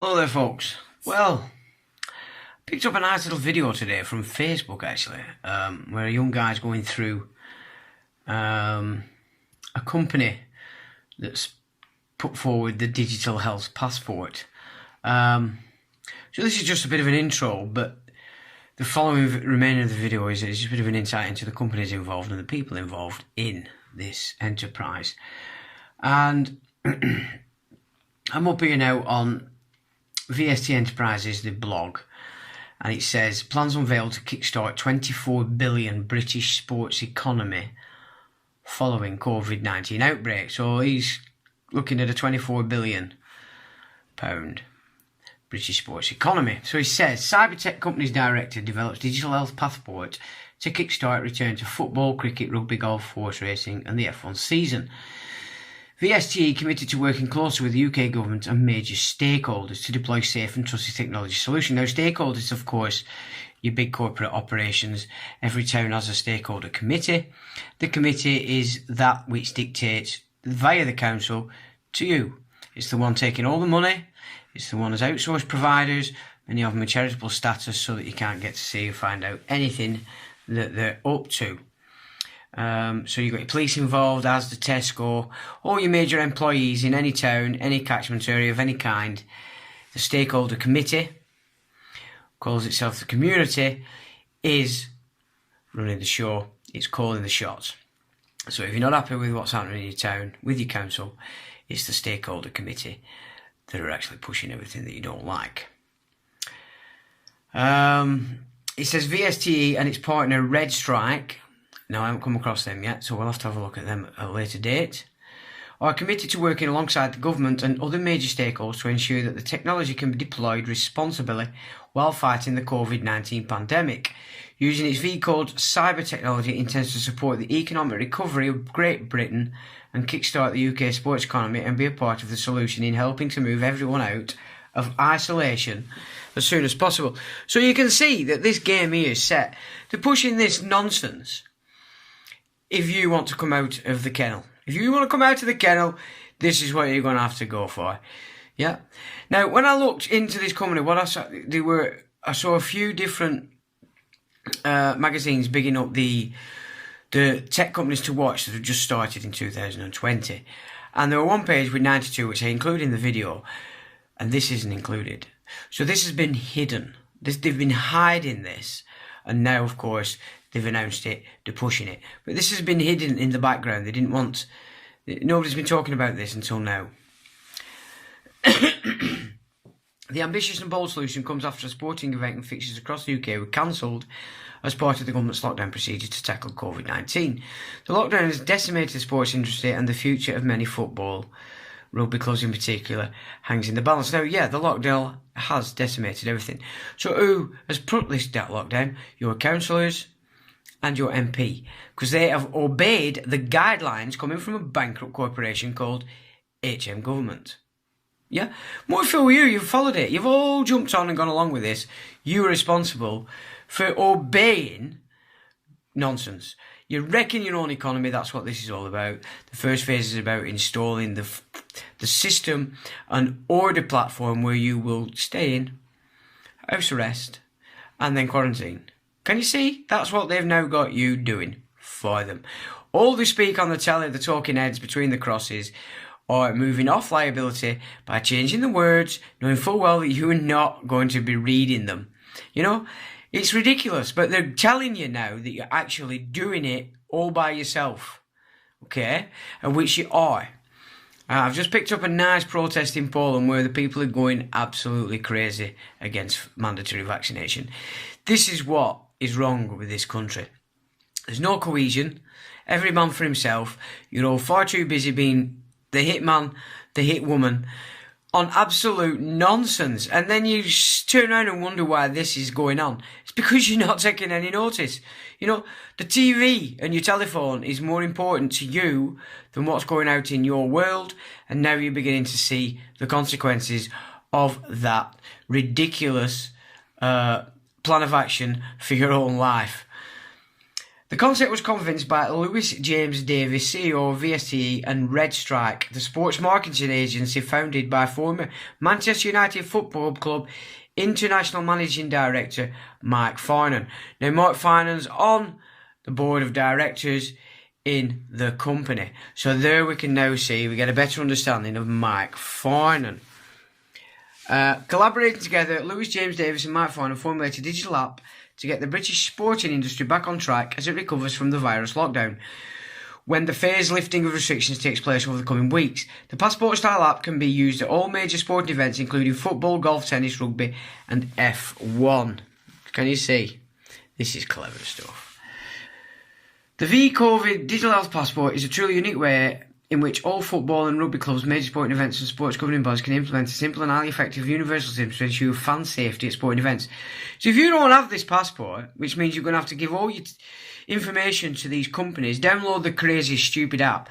Hello there folks. Well, picked up a nice little video today from Facebook actually, where a young guy's going through a company that's put forward the digital health passport. So this is just a bit of an intro, but the following remaining of the video is just a bit of an insight into the companies involved and the people involved in this enterprise. And I'm up here now on VST Enterprises, the blog, and it says plans unveiled to kickstart 24 billion British sports economy following COVID-19 outbreak. So he's looking at a 24 billion pound British sports economy. So he says cybertech company's director develops digital health passport to kickstart return to football, cricket, rugby, golf, horse racing and the F1 season. VST committed to working closely with the UK government and major stakeholders to deploy safe and trusted technology solution. Now, stakeholders, of course, your big corporate operations. Every town has a stakeholder committee. The committee is that which dictates via the council to you. It's the one taking all the money. It's the one as outsourced providers, and you have them in charitable status so that you can't get to see or find out anything that they're up to. So you've got your police involved, as the Tesco, all your major employees in any town, any catchment area of any kind. The stakeholder committee, calls itself the community, is running the show. It's calling the shots. So if you're not happy with what's happening in your town, with your council, it's the stakeholder committee that are actually pushing everything that you don't like. It says VST and its partner Red Strike. Now, I haven't come across them yet, so we'll have to have a look at them at a later date. Are committed to working alongside the government and other major stakeholders to ensure that the technology can be deployed responsibly while fighting the COVID-19 pandemic. Using its V-code, cyber technology intends to support the economic recovery of Great Britain and kickstart the UK sports economy and be a part of the solution in helping to move everyone out of isolation as soon as possible. So you can see that this game here is set. They're pushing this nonsense. If you want to come out of the kennel. If you want to come out of the kennel, this is what you're going to have to go for. Yeah. Now, when I looked into this company, what I saw a few different magazines bigging up the tech companies to watch that have just started in 2020. And there were one page with 92, which I include in the video, and this isn't included. So this has been hidden. They've been hiding this. And now, of course, they've announced it, they're pushing it. But this has been hidden in the background. They didn't want... Nobody's been talking about this until now. The ambitious and bold solution comes after a sporting event and fixtures across the UK were cancelled as part of the government's lockdown procedure to tackle COVID-19. The lockdown has decimated the sports industry and the future of many football, rugby clubs in particular, hangs in the balance. Now, yeah, the lockdown has decimated everything. So who has published that lockdown? Your councillors and your MP, because they have obeyed the guidelines coming from a bankrupt corporation called HM Government. Yeah? More for you, you've followed it. You've all jumped on and gone along with this. You're responsible for obeying nonsense. You're wrecking your own economy. That's what this is all about. The first phase is about installing the system and order platform where you will stay in house arrest and then quarantine. Can you see? That's what they've now got you doing for them. All they speak on the telly, the talking heads between the crosses, are moving off liability by changing the words, knowing full well that you are not going to be reading them. You know, it's ridiculous, but they're telling you now that you're actually doing it all by yourself, okay? And which you are. I've just picked up a nice protest in Poland where the people are going absolutely crazy against mandatory vaccination. This is what is wrong with this country. There's no cohesion. Every man for himself. You're all far too busy being the hit man, the hit woman, on absolute nonsense. And then you turn around and wonder why this is going on. It's because you're not taking any notice. You know, the TV and your telephone is more important to you than what's going out in your world. And now you're beginning to see the consequences of that ridiculous plan of action for your own life. The concept was convinced by Lewis James Davis, CEO of VST, and Red Strike, the sports marketing agency founded by former Manchester United Football Club International Managing Director Mike Finan. Now, Mike Finan's on the board of directors in the company. So there we can now see, we get a better understanding of Mike Finan. Collaborating together, Lewis James Davis and Mike Finan formulated a digital app to get the British sporting industry back on track as it recovers from the virus lockdown, when the phased lifting of restrictions takes place over the coming weeks. The passport-style app can be used at all major sporting events, including football, golf, tennis, rugby, and F1. Can you see? This is clever stuff. The V-COVID Digital Health Passport is a truly unique way in which all football and rugby clubs, major sporting events and sports governing bodies can implement a simple and highly effective universal system to ensure fan safety at sporting events. So if you don't have this passport, which means you're going to have to give all your information to these companies, download the crazy stupid app.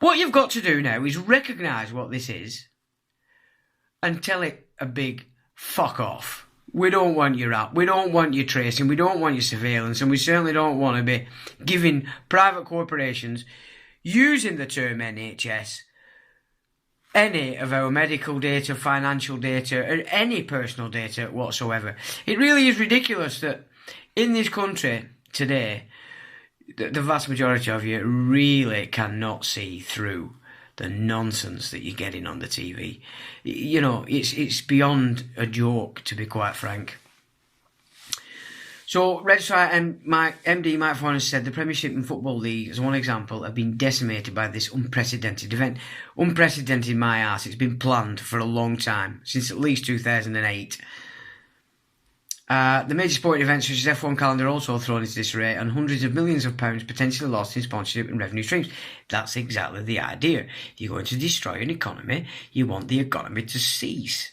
What you've got to do now is recognise what this is and tell it a big fuck off. We don't want your app, we don't want your tracing, we don't want your surveillance, and we certainly don't want to be giving private corporations, using the term NHS, any of our medical data, financial data, or any personal data whatsoever. It really is ridiculous that in this country today, the vast majority of you really cannot see through the nonsense that you're getting on the TV. You know, it's beyond a joke, to be quite frank. So, Red Strike and MD Mike Finan said the Premiership and Football League, as one example, have been decimated by this unprecedented event. Unprecedented, my arse. It's been planned for a long time, since at least 2008. The major sporting events such as F1 calendar are also thrown into disarray, and hundreds of millions of pounds potentially lost in sponsorship and revenue streams. That's exactly the idea. If you're going to destroy an economy, you want the economy to cease.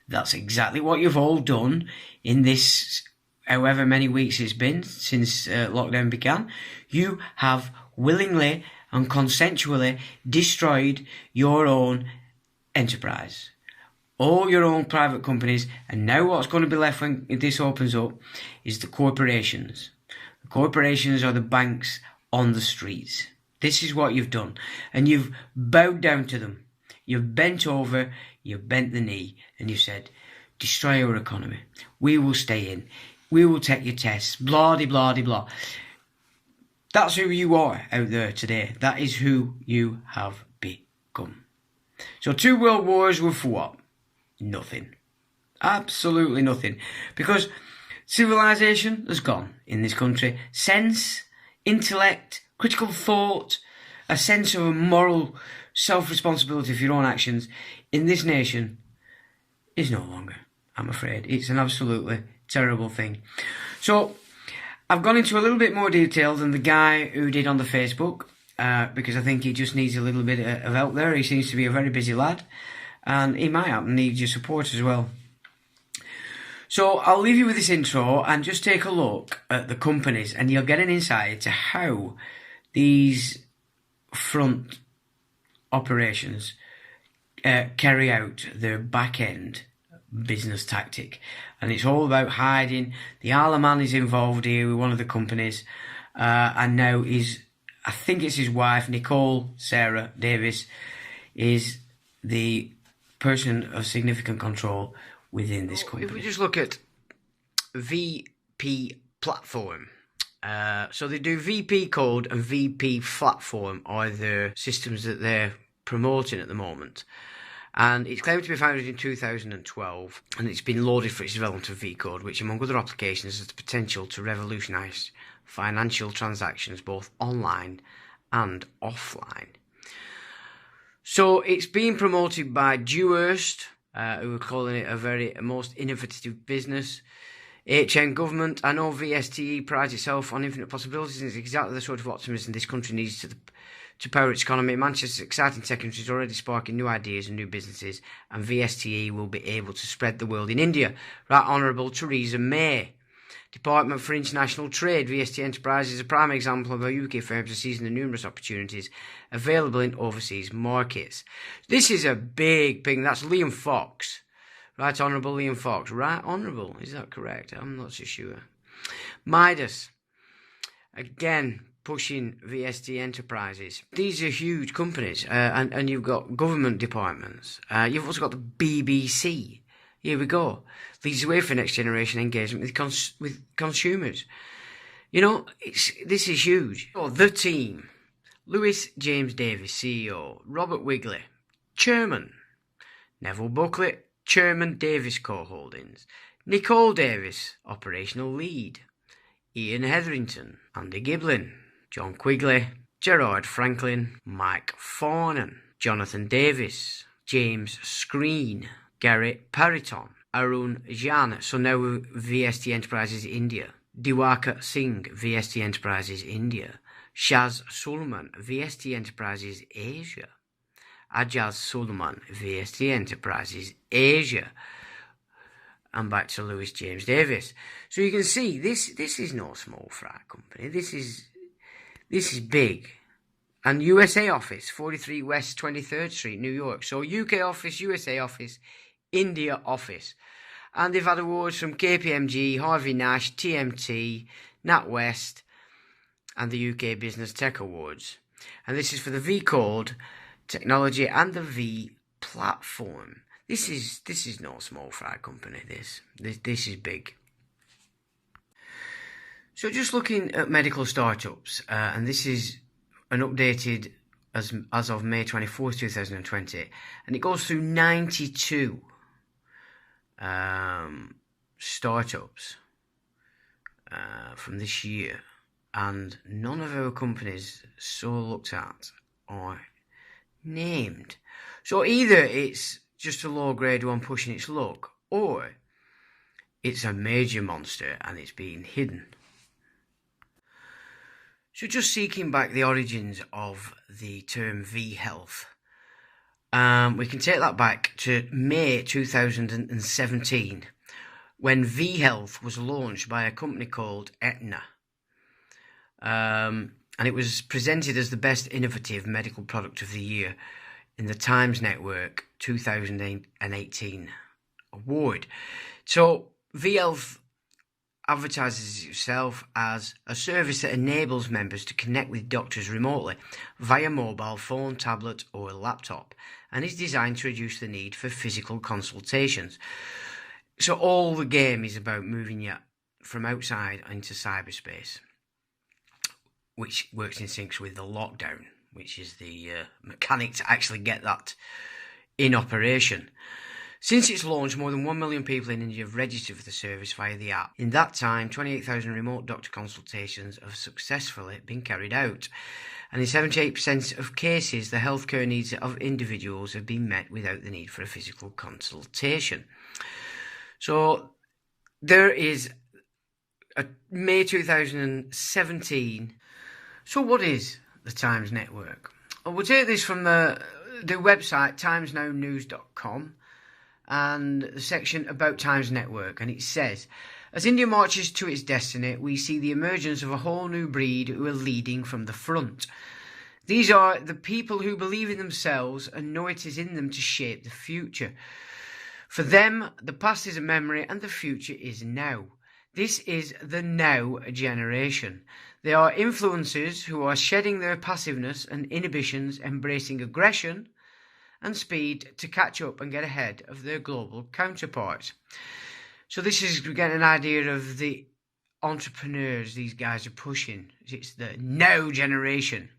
That's exactly what you've all done in this, however many weeks it's been since lockdown began. You have willingly and consensually destroyed your own enterprise, all your own private companies, and now what's going to be left when this opens up is the corporations. The corporations are the banks on the streets. This is what you've done, and you've bowed down to them. You've bent over, you've bent the knee, and you said, destroy our economy. We will stay in. We will take your tests. Blah, de, blah, de, blah. That's who you are out there today. That is who you have become. So 2 world wars were for what? Nothing. Absolutely nothing. Because civilization has gone in this country. Sense, intellect, critical thought, a sense of a moral self-responsibility for your own actions in this nation is no longer, I'm afraid. It's an absolutely terrible thing. So I've gone into a little bit more detail than the guy who did on the Facebook, because I think he just needs a little bit of help there. He seems to be a very busy lad, and he might happen to need your support as well. So I'll leave you with this intro and just take a look at the companies, and you'll get an insight to how these front operations carry out their back-end business tactic. And it's all about hiding. The Isle of Man is involved here with one of the companies, and now I think it's his wife, Nicole Sarah Davis, is the person of significant control within this company. If we just look at VP Platform, so they do VP Code and VP Platform are the systems that they're promoting at the moment. And it's claimed to be founded in 2012, and it's been lauded for its development of V-Code, which among other applications has the potential to revolutionise financial transactions both online and offline. So it's being promoted by Dewhurst, who are calling it a most innovative business. HM government, I know VST prides itself on infinite possibilities, and it's exactly the sort of optimism this country needs to power its economy. Manchester's exciting tech industry is already sparking new ideas and new businesses, and VSTE will be able to spread the world in India. Right Honourable Theresa May. Department for International Trade, VST Enterprises is a prime example of how UK firms are seizing the numerous opportunities available in overseas markets. This is a big thing. That's Liam Fox. Right Honourable Liam Fox. Right Honourable, is that correct? I'm not so sure. Midas. again pushing VST Enterprises. These are huge companies, and you've got government departments. You've also got the BBC. Here we go. Leads the way for next generation engagement with consumers. You know, this is huge. Oh, the team. Lewis James Davis, CEO. Robert Wigley, Chairman. Neville Buckley, Chairman, Davis Co-Holdings. Nicole Davis, Operational Lead. Ian Hetherington, Andy Giblin, John Quigley, Gerard Franklin, Mike Farnan, Jonathan Davis, James Screen, Gary Pariton, Arun Jan, so now VST Enterprises India, Diwakar Singh, VST Enterprises India, Shaz Sulman, VST Enterprises Asia, Ajaz Sulman, VST Enterprises Asia, and back to Lewis James Davis. So you can see this is no small fry company. This is big. And USA office, 43 West 23rd Street, New York. So UK office, USA office, India office. And they've had awards from KPMG, Harvey Nash, TMT, NatWest, and the UK Business Tech Awards. And this is for the V Code technology and the V platform. This is no small fry company. This is big. So just looking at medical startups, and this is an updated as of May 24th, 2020, and it goes through 92 startups from this year, and none of our companies so looked at are named. So either it's just a low grade one pushing its luck, or it's a major monster and it's being hidden. So just seeking back the origins of the term V-Health, we can take that back to May 2017, when V-Health was launched by a company called Aetna. And it was presented as the best innovative medical product of the year in the Times Network 2018 award. So V-Health advertises itself as a service that enables members to connect with doctors remotely via mobile phone, tablet or laptop, and is designed to reduce the need for physical consultations. So all the game is about moving you from outside into cyberspace, which works in sync with the lockdown, which is the mechanic to actually get that in operation. Since its launch, more than 1 million people in India have registered for the service via the app. In that time, 28,000 remote doctor consultations have successfully been carried out. And in 78% of cases, the healthcare needs of individuals have been met without the need for a physical consultation. So there is a May 2017. So what is the Times Network? Well, we'll take this from the website timesnownews.com. and the section about Times Network, and it says, as India marches to its destiny, we see the emergence of a whole new breed who are leading from the front. These are the people who believe in themselves and know it is in them to shape the future. For them, the past is a memory and the future is now. This is the now generation. They are influencers who are shedding their passiveness and inhibitions, embracing aggression and speed to catch up and get ahead of their global counterparts. So this is getting an idea of the entrepreneurs these guys are pushing. It's the now generation.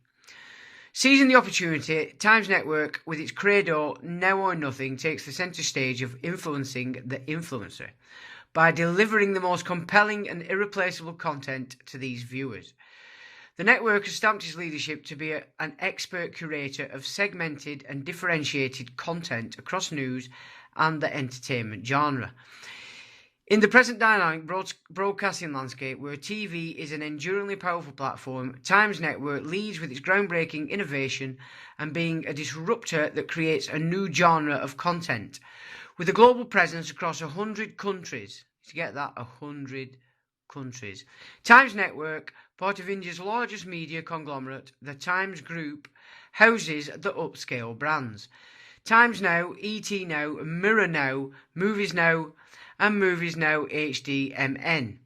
Seizing the opportunity, Times Network, with its credo, now or nothing, takes the centre stage of influencing the influencer by delivering the most compelling and irreplaceable content to these viewers. The network has stamped its leadership to be an expert curator of segmented and differentiated content across news and the entertainment genre. In the present dynamic broadcasting landscape, where TV is an enduringly powerful platform, Times Network leads with its groundbreaking innovation and being a disruptor that creates a new genre of content. With a global presence across 100 countries, to get that, 100 countries. Times Network, part of India's largest media conglomerate, the Times Group, houses the upscale brands Times Now, ET Now, Mirror Now, Movies Now, and Movies Now HDMN.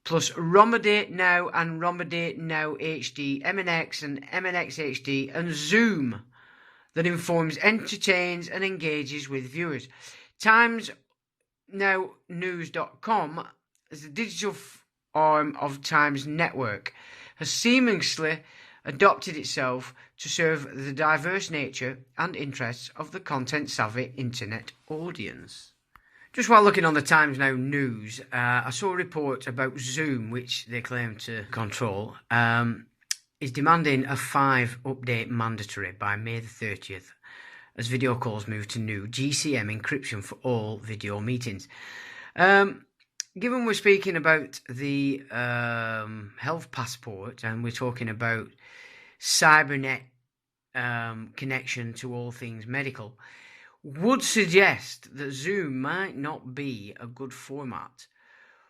plus Romodate Now and Romodate Now HD, MNX and MNX HD, and Zoom that informs, entertains, and engages with viewers. TimesNowNews.com, as the digital arm of Times Network, has seamlessly adopted itself to serve the diverse nature and interests of the content-savvy internet audience. Just while looking on the Times Now News, I saw a report about Zoom, which they claim to control, is demanding a 5 update mandatory by May the 30th, as video calls move to new GCM encryption for all video meetings. Given we're speaking about the health passport and we're talking about cybernet connection to all things medical, would suggest that Zoom might not be a good format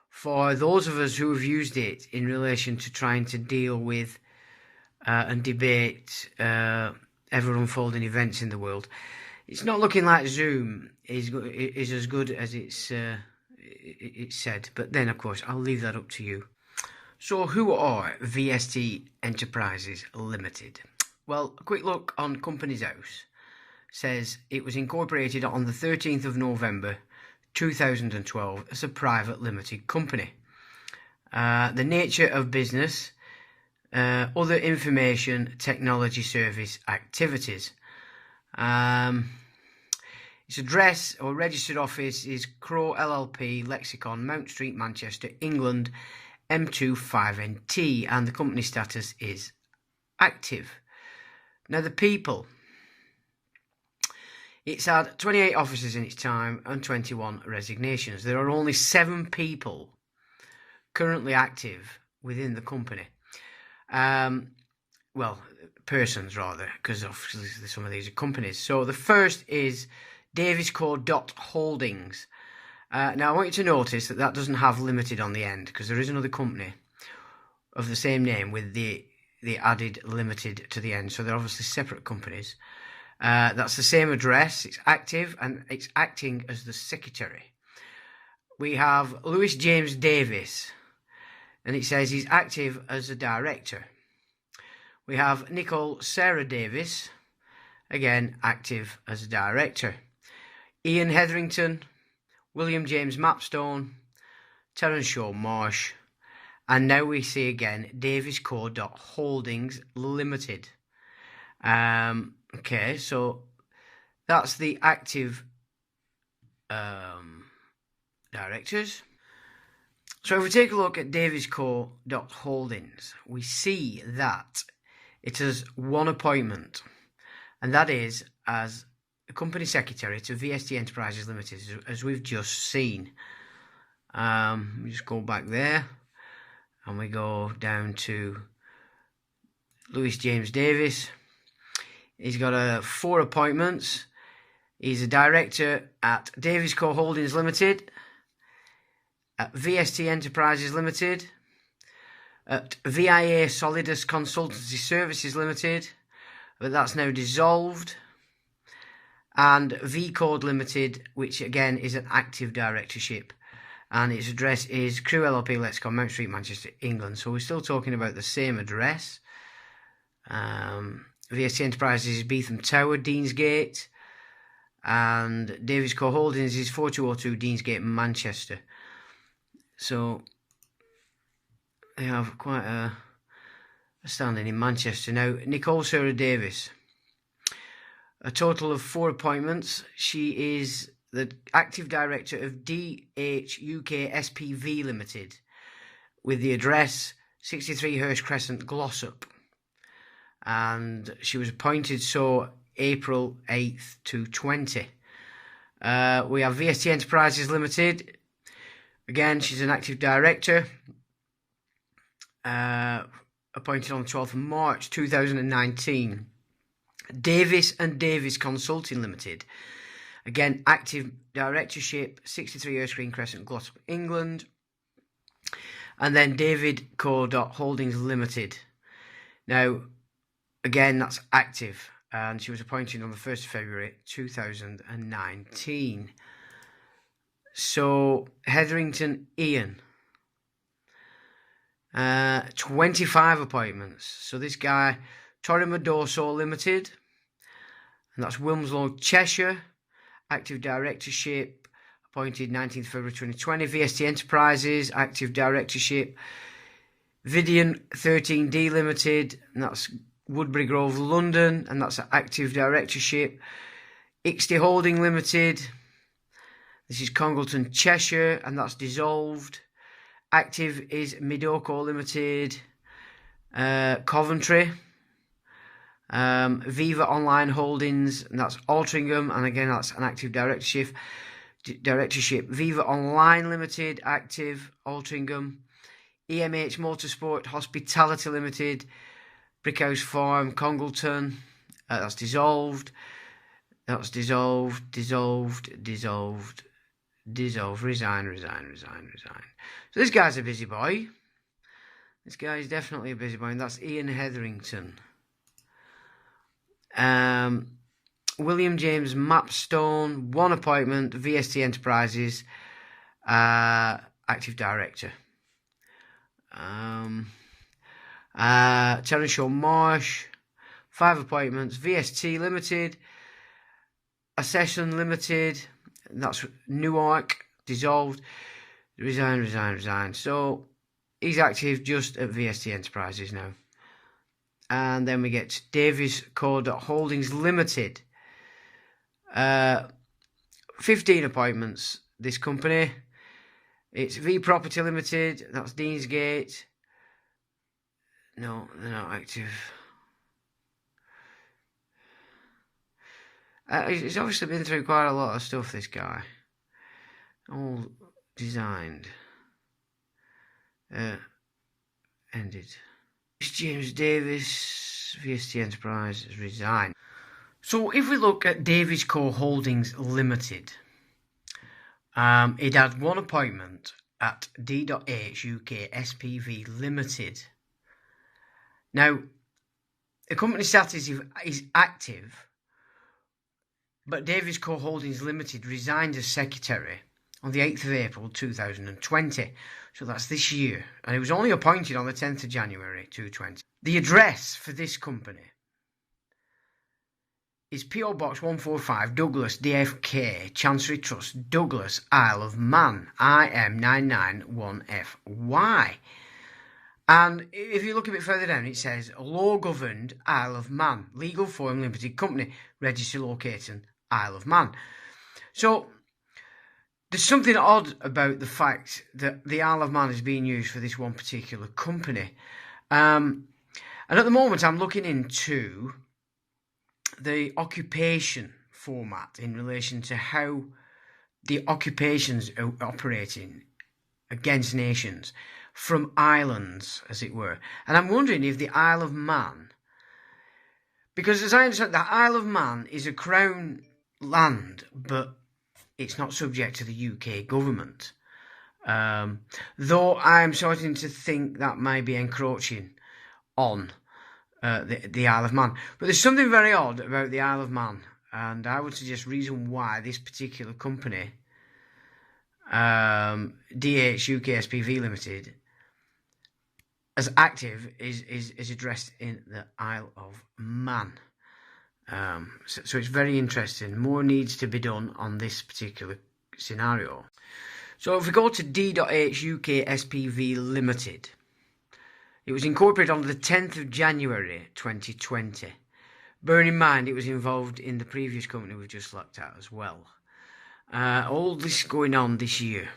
for those of us who have used it in relation to trying to deal with and debate ever unfolding events in the world. It's not looking like Zoom is as good as it's said, but then of course I'll leave that up to you. So who are VST Enterprises Limited? Well, a quick look on Companies House says it was incorporated on the 13th of November 2012 as a private limited company. The nature of business, other information technology service activities. Its address or registered office is Crow LLP, Lexicon, Mount Street, Manchester, England, M25NT, and the company status is active. Now the people. It's had 28 officers in its time and 21 resignations. There are only 7 people currently active within the company. Well, persons rather, because obviously some of these are companies. So the first is Davis Co. Holdings. Now I want you to notice that doesn't have limited on the end, because there is another company of the same name with the added limited to the end. So they're obviously separate companies. That's the same address. It's active and it's acting as the secretary. We have Lewis James Davis, and it says he's active as a director. We have Nicole Sarah Davis, again active as a director. Ian Hetherington, William James Mapstone, Terence Shaw Marsh, and now we see again Davis Co. Holdings Limited. Okay, so that's the active directors. So if we take a look at Davis Co. Holdings, we see that it has one appointment, and that is as a company secretary to VST Enterprises Limited, as we've just seen. We just go back there, and we go down to Lewis James Davis. He's got 4 appointments. He's a director at Davis Co. Holdings Limited, at VST Enterprises Limited, at VIA Solidus Consultancy Services Limited, but that's now dissolved, and V Code Limited, which again is an active directorship, and its address is Crew LLP, Lexicon, Mount Street, Manchester, England. So we're still talking about the same address. VST Enterprises is Beetham Tower, Deansgate, and Davis Co. Holdings is 4202 Deansgate, Manchester. So they have quite a standing in Manchester. Now, Nicole Sarah Davis, a total of 4 appointments. She is the active director of DH UK SPV Limited, with the address 63 Hurst Crescent, Glossop. And she was appointed so April 8th to 20. We have VST Enterprises Limited. Again, she's an active director. Appointed on the 12th of March 2019. Davis and Davis Consulting Limited. Again, active directorship, 63 Erskine Green Crescent, Glossop, England. And then David Co. Holdings Limited. Now, again, that's active, and she was appointed on the 1st of February 2019. So, Hetherington Ian. 25 appointments. So this guy, Torrimer Dorso Limited, and that's Wilmslow, Cheshire, active directorship, appointed 19th February 2020. VST Enterprises, active directorship. Vidian 13D Limited, and that's Woodbury Grove, London, and that's active directorship. Ixty Holding Limited, this is Congleton, Cheshire, and that's dissolved. Active is Midoko Limited, Coventry. Viva Online Holdings, and that's Altrincham, and again that's an active directorship. Viva Online Limited, active, Altrincham. EMH Motorsport Hospitality Limited, Brickhouse Farm, Congleton, that's dissolved. That's dissolved, resign. So this guy's a busy boy. This guy is definitely a busy boy, and that's Ian Hetherington. William James Mapstone, 1 appointment, VST Enterprises, active director. Terence Shaw Marsh, 5 appointments, VST Limited, Accession Limited, that's Newark, dissolved, resign. So he's active just at VST Enterprises now. And then we get Davies Code Holdings Limited, 15 appointments, this company. It's V Property Limited, that's Deansgate. No, they're not active. He's obviously been through quite a lot of stuff, this guy. All designed. Ended. James Davis, VST Enterprise, has resigned. So if we look at Davies Co Holdings Limited, it had 1 appointment at D.H UK SPV Limited. Now, the company status is active, but Davies Co Holdings Limited resigned as secretary on the 8th of April 2020. So that's this year. And it was only appointed on the 10th of January 2020. The address for this company is P.O. Box 145, Douglas, DFK, Chancery Trust, Douglas, Isle of Man, IM991FY. And if you look a bit further down, it says Law Governed Isle of Man, Legal Form Limited Company, Register Locating Isle of Man. So there's something odd about the fact that the Isle of Man is being used for this one particular company. And at the moment, I'm looking into the occupation format in relation to how the occupations are operating against nations from islands, as it were. And I'm wondering if the Isle of Man, because as I understand, the Isle of Man is a crown land, but it's not subject to the UK government. Though I'm starting to think that may be encroaching on the Isle of Man. But there's something very odd about the Isle of Man, and I would suggest reason why this particular company, DH UK SPV Limited, as active is addressed in the Isle of Man. So it's very interesting. More needs to be done on this particular scenario. So if we go to D.H UK SPV Limited, it was incorporated on the 10th of January 2020. Bearing in mind it was involved in the previous company we've just looked at as well. All this going on this year.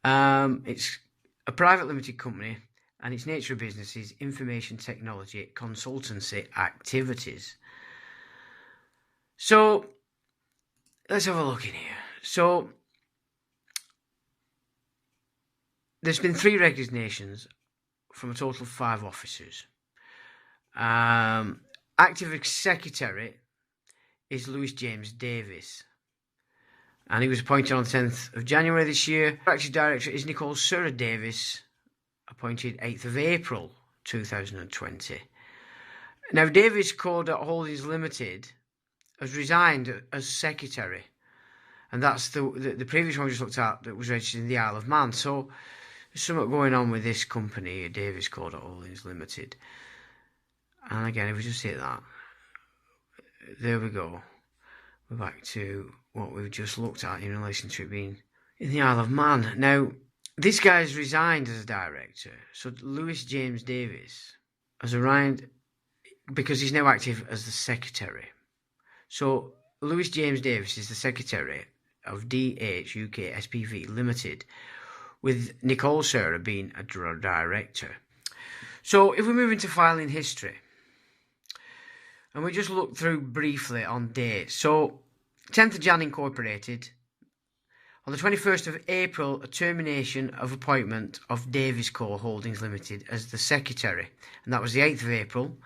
It's a private limited company, and its nature of business is information technology consultancy activities. So let's have a look in here. So there's been 3 resignations from a total of 5 officers. Active secretary is Louis James Davis, and he was appointed on the 10th of January this year. Active director is Nicole Sarah Davis, appointed 8th of April 2020. Now, Davis Code Holdings Limited has resigned as secretary, and that's the previous one we just looked at that was registered in the Isle of Man. So There's something going on with this company, Davis Court Holdings Limited. And again, if we just hit that, there we go. We're back to what we've just looked at in relation to it being in the Isle of Man. Now, this guy's resigned as a director. So Lewis James Davis has resigned because he's now active as the secretary. So Lewis James Davis is the secretary of DH UK SPV Limited, with Nicole Serra being a director. So if we move into filing history, and we just look through briefly on dates. So 10th of Jan Incorporated. On the 21st of April, a termination of appointment of Davis Co Holdings Limited as the secretary, and that was the 8th of April.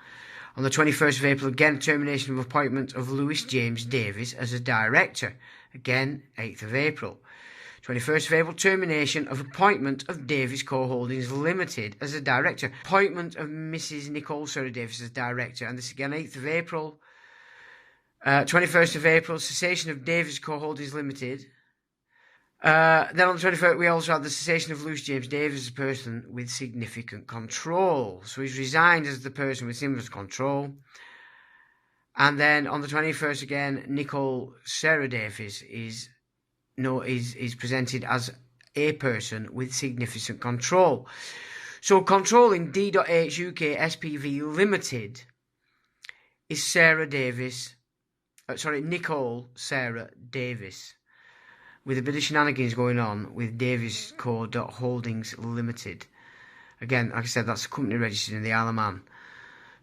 On the 21st of April, again, termination of appointment of Lewis James Davis as a director, again, 8th of April. 21st of April, termination of appointment of Davis Co Holdings Limited as a director. Appointment of Mrs. Nicole Serra Davis as director, and this again, 8th of April. 21st of April, cessation of Davis Co Holdings Limited. Then on the 21st, we also had the cessation of Lewis James Davis as a person with significant control. So he's resigned as the person with significant control. And then on the 21st again, Nicole Serra Davis is presented as a person with significant control. So controlling D.H UK SPV Limited is Nicole Serra Davis, with a bit of shenanigans going on with Davis Co. Holdings Limited. Again, like I said, that's a company registered in the Isle of Man.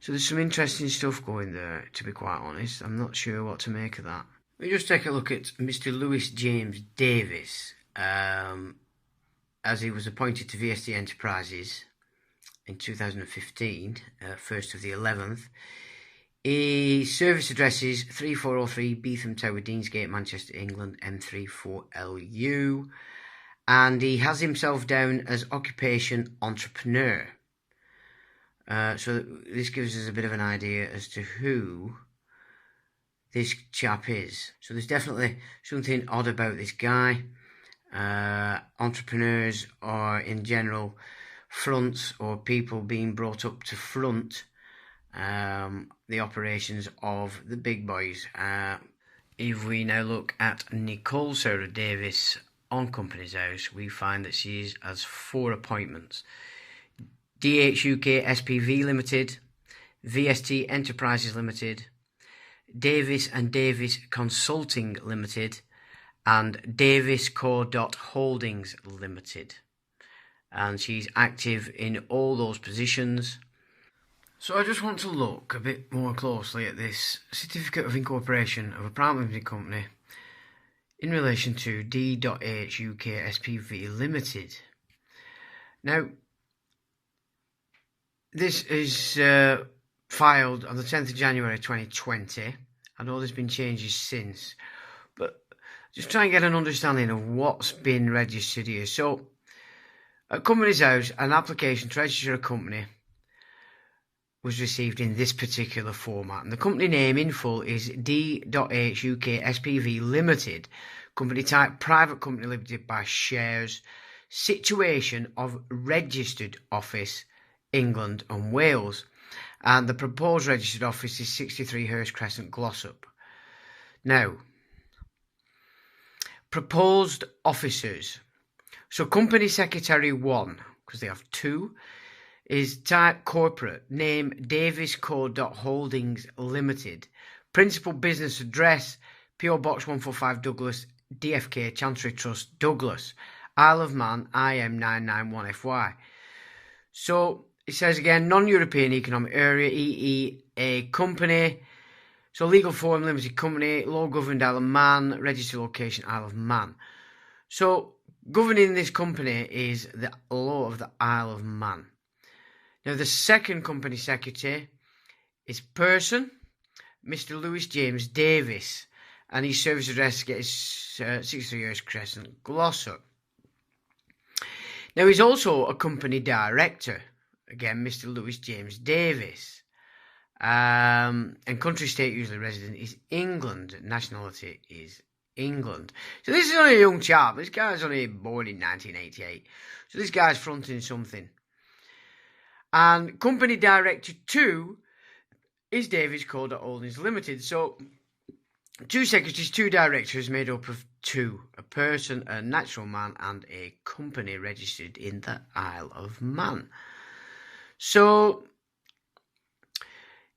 So there's some interesting stuff going there, to be quite honest. I'm not sure what to make of that. Let me just take a look at Mr. Lewis James Davis, as he was appointed to VST Enterprises in 2015, 1st of the 11th. His service address is 3403 Beetham Tower, Deansgate, Manchester, England, M34LU. And he has himself down as occupation entrepreneur. So this gives us a bit of an idea as to who this chap is. So there's definitely something odd about this guy. Entrepreneurs are in general fronts, or people being brought up to front the operations of the big boys. If we now look at Nicole Serra Davis on Companies House, we find that she has 4 appointments: DH UK SPV Limited, VST Enterprises Limited, Davis and Davis Consulting Limited, and Davis Co. Holdings Limited. And she's active in all those positions. So I just want to look a bit more closely at this Certificate of Incorporation of a Private Limited Company in relation to D.H UK SPV Limited. Now, this is filed on the 10th of January 2020. I know there's been changes since, but just try and get an understanding of what's been registered here. So, at Companies House, an application to register a company was received in this particular format, and the company name in full is D.H UK SPV Limited, company type private company limited by shares, situation of registered office England and Wales, and the proposed registered office is 63 Hurst Crescent, Glossop. Now, proposed officers. So company secretary 1, because they have 2, is type corporate, name Davis Co. Holdings Limited, principal business address PO Box 145 Douglas, DFK Chancery Trust, Douglas, Isle of Man, IM 991FY. So it says again, non-European Economic Area, EEA company. So legal form, limited company, law governed Isle of Man, registered location Isle of Man. So governing this company is the law of the Isle of Man. Now, the second company secretary is person, Mr. Lewis James Davis, and his service address is 63 Years Crescent, Glossop. Now, he's also a company director, again, Mr. Lewis James Davis, and country state usually resident is England, nationality is England. So this is only a young chap. This guy's only born in 1988. So this guy's fronting something. And company director 2 is Davis Coder Holdings Limited. So 2 secretaries, 2 directors made up of 2, a person, a natural man, and a company registered in the Isle of Man. So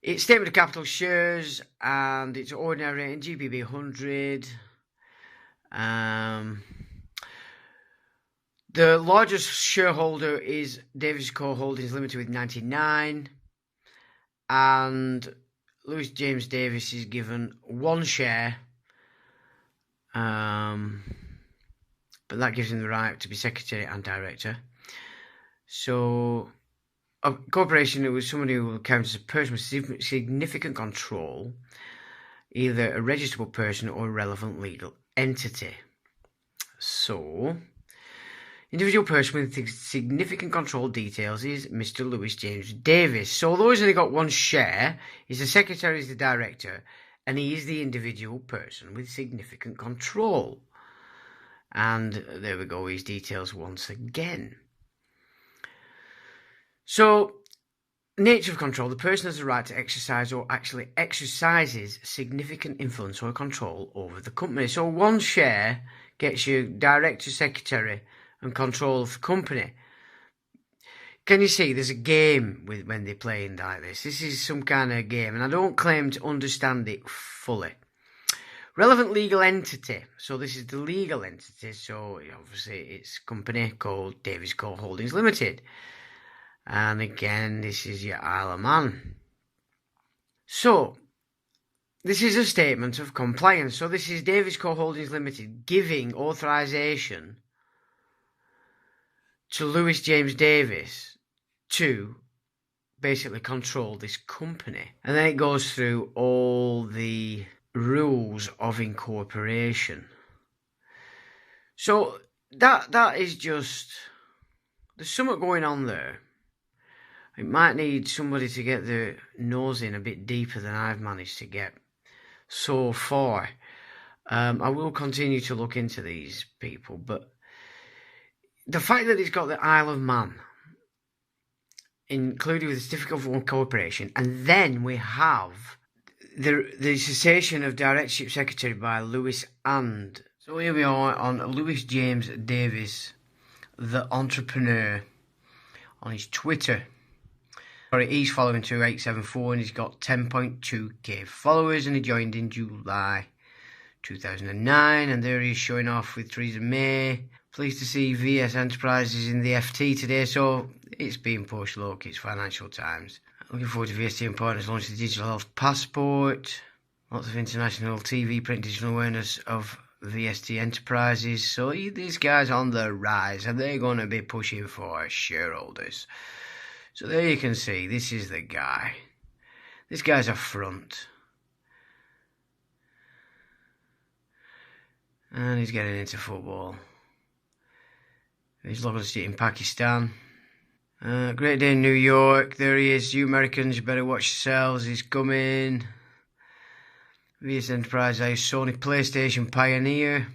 it's statement of capital shares, and it's ordinary rating GBP 100. The largest shareholder is Davis Coder Holdings Limited with 99, and Lewis James Davis is given 1 share, but that gives him the right to be secretary and director. So a corporation, it was somebody who will count as a person with significant control, either a registrable person or a relevant legal entity. So individual person with significant control details is Mr. Lewis James Davis. So although he's only got 1 share, he's the secretary, he's the director, and he is the individual person with significant control. And there we go, his details once again. So, nature of control. The person has the right to exercise or actually exercises significant influence or control over the company. So 1 share gets you director, secretary, and control of the company. Can you see there's a game with when they're playing like this? This is some kind of game, and I don't claim to understand it fully. Relevant legal entity. So this is the legal entity. So obviously it's a company called Davis Coder Holdings Limited. And again, this is your Isle of Man. So this is a statement of compliance. So this is Davis Coder Holdings Limited giving authorization to Lewis James Davis to basically control this company. And then it goes through all the rules of incorporation. So that is just, there's something going on there. It might need somebody to get their nose in a bit deeper than I've managed to get so far. I will continue to look into these people, but the fact that it's got the Isle of Man included with the certificate of incorporation, and then we have the cessation of directorship secretary by Lewis and. So here we are on Lewis James Davis, the entrepreneur, on his Twitter. He's following 2874 and he's got 10.2k followers, and he joined in July 2009, and there he is showing off with Theresa May. Pleased to see VS Enterprises in the FT today, so it's being pushed. Look, it's Financial Times. Looking forward to VST and partners launch the Digital Health Passport. Lots of international TV print digital awareness of VST Enterprises. So these guys on the rise, and they're going to be pushing for shareholders. So there you can see, this is the guy. This guy's a front. And he's getting into football. He's looking at it in Pakistan. Great day in New York. There he is. You Americans, you better watch yourselves. He's coming. VS Enterprise, Sony PlayStation Pioneer.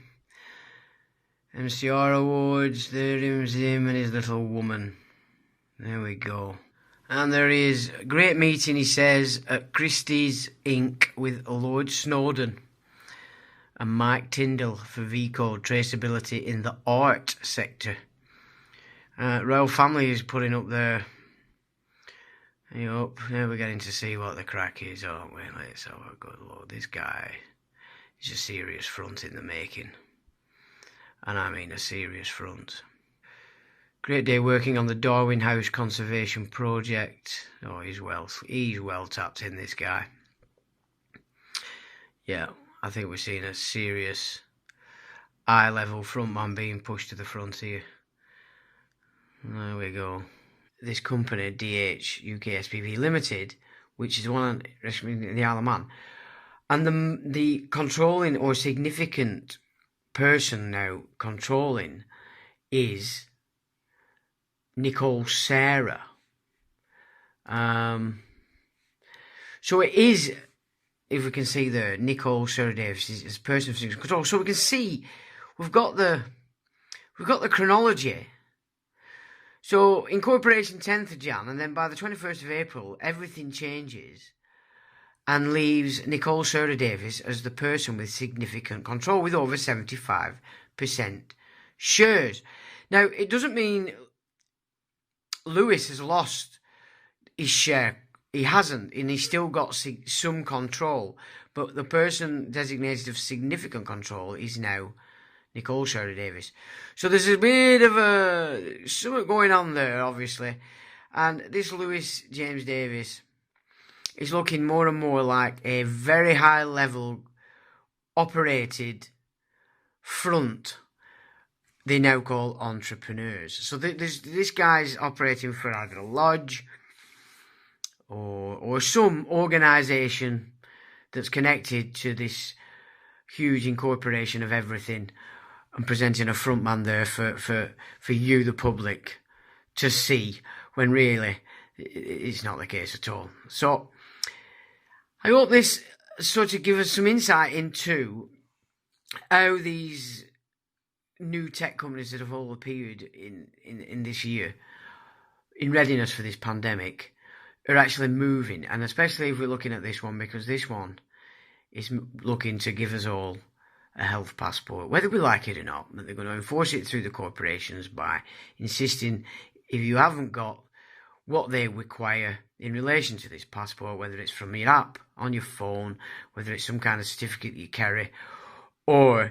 MCR Awards. There is him and his little woman. There we go. And there he is. Great meeting, he says, at Christie's Inc. with Lord Snowden and Mike Tyndall for VCode traceability in the art sector. Royal Family is putting up their. Now we're getting to see what the crack is, aren't we? Let's have a good look. This guy is a serious front in the making. And I mean a serious front. Great day working on the Darwin House Conservation Project. Oh, he's well tapped in, this guy. Yeah, I think we're seeing a serious eye-level frontman being pushed to the front here. There we go. This company, DH UK SPV Limited, which is one in the Isle of Man, and the controlling or significant person now controlling is Nicole Sarah. So it is if we can see there, Nicole Sarah Davis is person of significant control. So we can see we've got the chronology. So incorporation 10th of Jan, and then by the 21st of April, everything changes and leaves Nicole Sarah Davis as the person with significant control with over 75% shares. Now, it doesn't mean Lewis has lost his share. He hasn't, and he's still got some control. But the person designated of significant control is now Nicole Sarah Davis. So there's a bit of something going on there, obviously. And this Lewis James Davis is looking more and more like a very high level operated front they now call entrepreneurs. So this guy's operating for either a lodge or some organisation that's connected to this huge incorporation of everything, and presenting a front man there for you, the public, to see, when really it's not the case at all. So I hope this sort of gives us some insight into how these new tech companies that have all appeared in this year in readiness for this pandemic are actually moving, and especially if we're looking at this one, because this one is looking to give us all a health passport, whether we like it or not. But they're going to enforce it through the corporations by insisting if you haven't got what they require in relation to this passport, whether it's from your app on your phone, whether it's some kind of certificate you carry, or,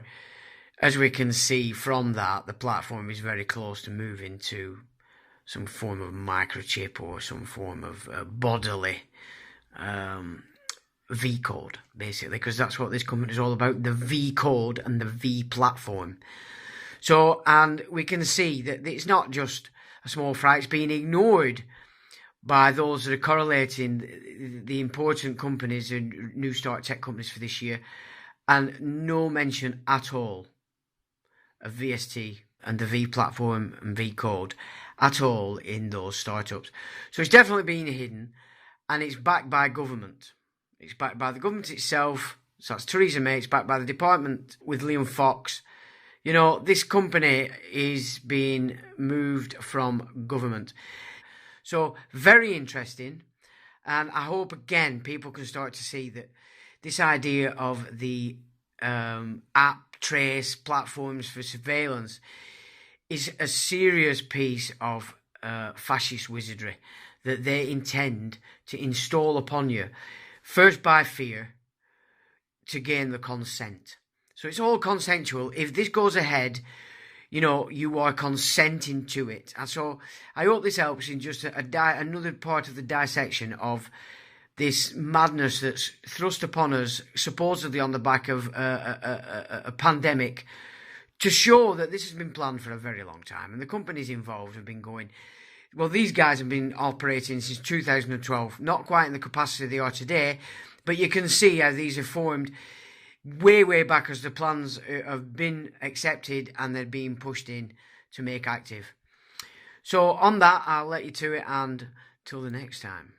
as we can see from that, the platform is very close to moving to some form of microchip or some form of bodily V code, basically, because that's what this company is all about, the V code and the V platform. So, and we can see that it's not just a small fry, it's being ignored by those that are correlating the important companies and new start tech companies for this year, and no mention at all of VST and the V platform and V code at all in those startups. So it's definitely being hidden, and it's backed by government. It's backed by the government itself. So that's Theresa May. It's backed by the department with Liam Fox. You know, this company is being moved from government. So very interesting. And I hope, again, people can start to see that this idea of the app trace platforms for surveillance is a serious piece of fascist wizardry that they intend to install upon you, first by fear, to gain the consent. So it's all consensual. If this goes ahead, you know, you are consenting to it. And so I hope this helps in just another part of the dissection of this madness that's thrust upon us, supposedly on the back of a pandemic, to show that this has been planned for a very long time. And the companies involved have been going, well, these guys have been operating since 2012, not quite in the capacity they are today, but you can see how these are formed way back as the plans have been accepted and they're being pushed in to make active. So on that, I'll let you to it, and till the next time.